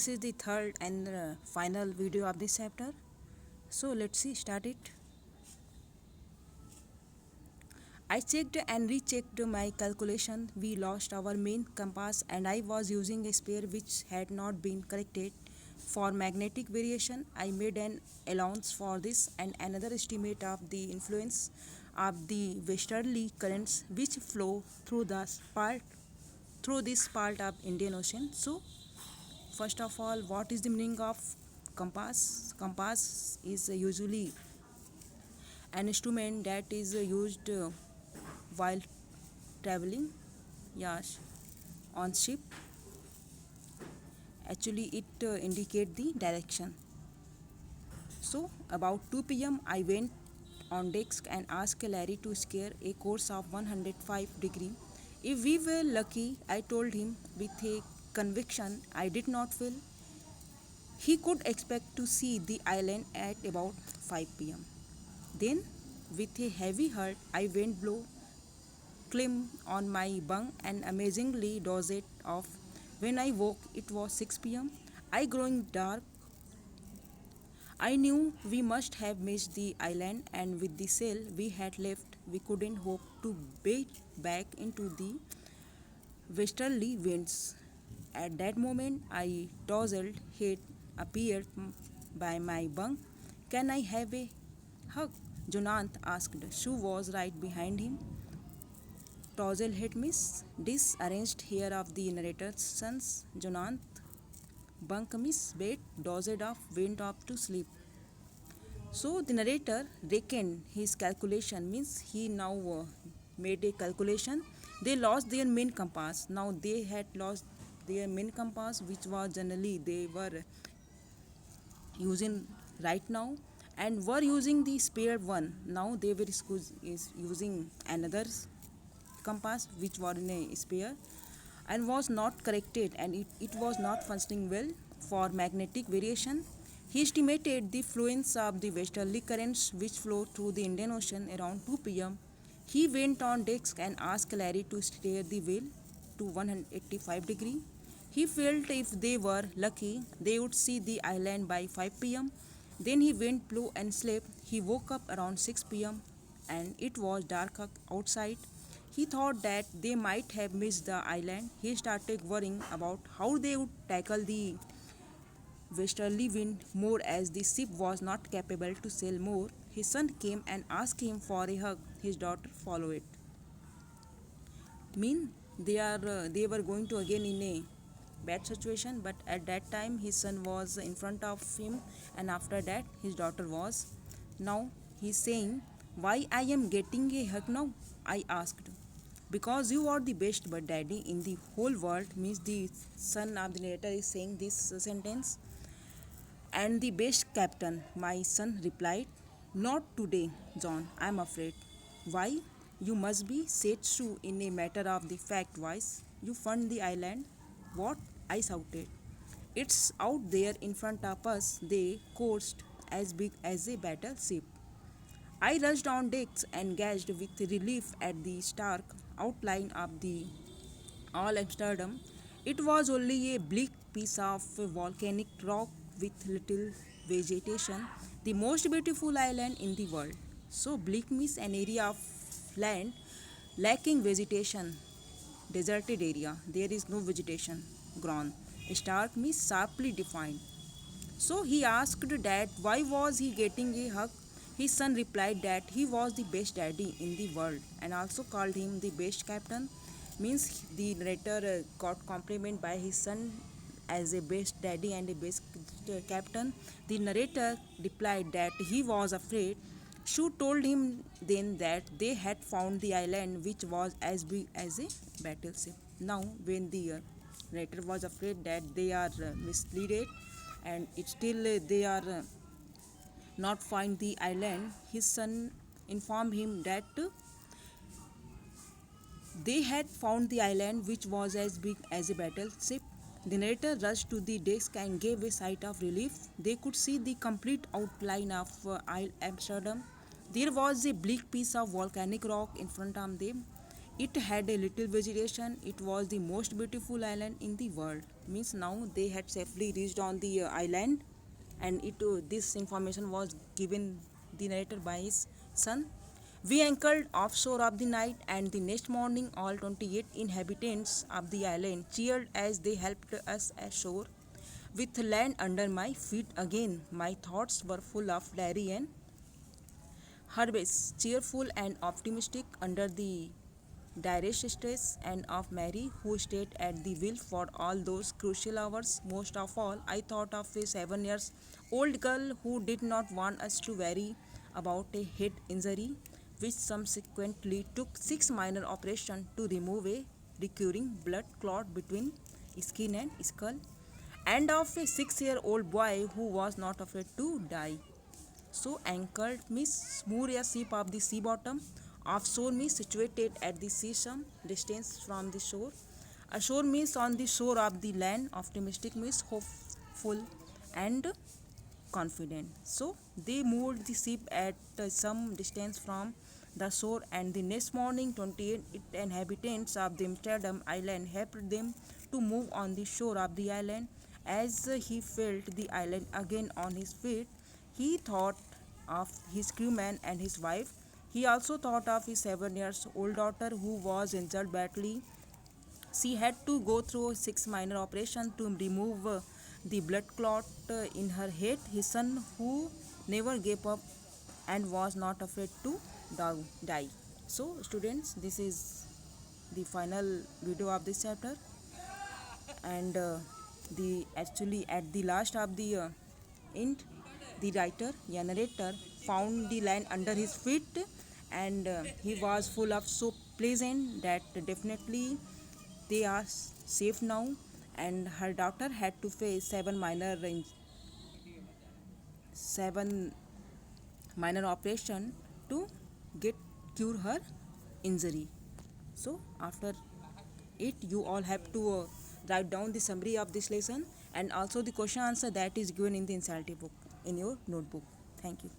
this is the third and final video of this chapter. So let's see, start it. I checked and rechecked my calculation. We lost our main compass and I was using a spare which had not been corrected. For magnetic variation, I made an allowance for this and another estimate of the influence of the westerly currents which flow through this part of Indian Ocean. So first of all, what is the meaning of compass? Compass is usually an instrument that is used while traveling, yes, on ship. Actually, it indicate the direction. So about 2 p.m. I went on desk and asked Larry to scare a course of 105 degree. If we were lucky, I told him with a conviction I did not feel, he could expect to see the island at about 5 p.m. Then, with a heavy heart, I went below, climbed on my bunk, and amazingly dozed off. When I woke, it was 6 p.m. I growing dark. I knew we must have missed the island, and with the sail we had left, we couldn't hope to beat back into the westerly winds. At that moment, I tousled head appeared by my bunk. Can I have a hug? Jonant asked. Sue was right behind him. Tozel hit miss. Disarranged here of the narrator's sons. Jonant bunk miss. Bait dozed off, went off to sleep. So the narrator reckoned his calculation means he now made a calculation. They lost their main compass. Now they had lost their main compass, which was generally they were using right now, and were using the spare one. Now they were is using another compass which was in a spare and was not corrected, and it was not functioning well. For magnetic variation, he estimated the fluence of the westerly currents which flow through the Indian Ocean around 2 p.m. He went on deck and asked Larry to steer the wheel to 185 degree. He felt if they were lucky, they would see the island by 5 p.m. Then he went below and slept. He woke up around 6 p.m. and it was dark outside. He thought that they might have missed the island. He started worrying about how they would tackle the westerly wind more as the ship was not capable to sail more. His son came and asked him for a hug. His daughter followed. Mean they were going to again in a bad situation, but at that time his son was in front of him, and after that his daughter was. Now he's saying, why I am getting a hug now? I asked. Because you are the best but daddy in the whole world, means the son of the narrator is saying this sentence. And the best captain, my son replied. Not today, John, I'm afraid. Why? You must be, said Sue in a matter of the fact voice. You found the island? What? I shouted. It's out there in front of us, the coast as big as a battleship. I rushed on decks and gazed with relief at the stark outline of the all Amsterdam. It was only a bleak piece of volcanic rock with little vegetation, the most beautiful island in the world. So bleak means an area of land lacking vegetation, deserted area. There is no vegetation grown. Stark means sharply defined. So he asked Dad why was he getting a hug. His son replied that he was the best daddy in the world and also called him the best captain. Means the narrator got compliment by his son as a best daddy and a best captain. The narrator replied that he was afraid. Shu told him then that they had found the island which was as big as a battleship. Now, when the narrator was afraid that they are misleaded and it still they are not find the island, his son informed him that they had found the island which was as big as a battleship. The narrator rushed to the desk and gave a sigh of relief. They could see the complete outline of Isle Amsterdam. There was a bleak piece of volcanic rock in front of them. It had a little vegetation. It was the most beautiful island in the world. Means now they had safely reached on the island, and this information was given the narrator by his son. We anchored offshore of the night, and the next morning, all 28 inhabitants of the island cheered as they helped us ashore. With land under my feet again, my thoughts were full of Larry and Herbes, cheerful and optimistic under the direst stress, and of Mary, who stayed at the wheel for all those crucial hours. Most of all, I thought of a 7 years old girl who did not want us to worry about a head injury, which subsequently took 6 minor operations to remove a recurring blood clot between skin and skull, and of a 6 year old boy who was not afraid to die. So anchored means moor a ship of the sea bottom. Offshore means situated at the sea some distance from the shore. Ashore means on the shore of the land. Optimistic means hopeful and confident. So they moored the ship at some distance from the shore, and the next morning 28 inhabitants of the Amsterdam island helped them to move on the shore of the island. As he felt the island again on his feet, he thought of his crewman and his wife. He also thought of his 7 years old daughter who was injured badly. She had to go through 6 minor operations to remove the blood clot in her head. His son, who never gave up and was not afraid to die. So, students, this is the final video of this chapter, and the actually at the last of the end, the writer, yeah, narrator, found the land under his feet, and he was full of so pleasant that definitely they are safe now, and her daughter had to face seven minor operation to get cure her injury. So after it, you all have to write down the summary of this lesson and also the question answer that is given in the NCERT book in your notebook. Thank you.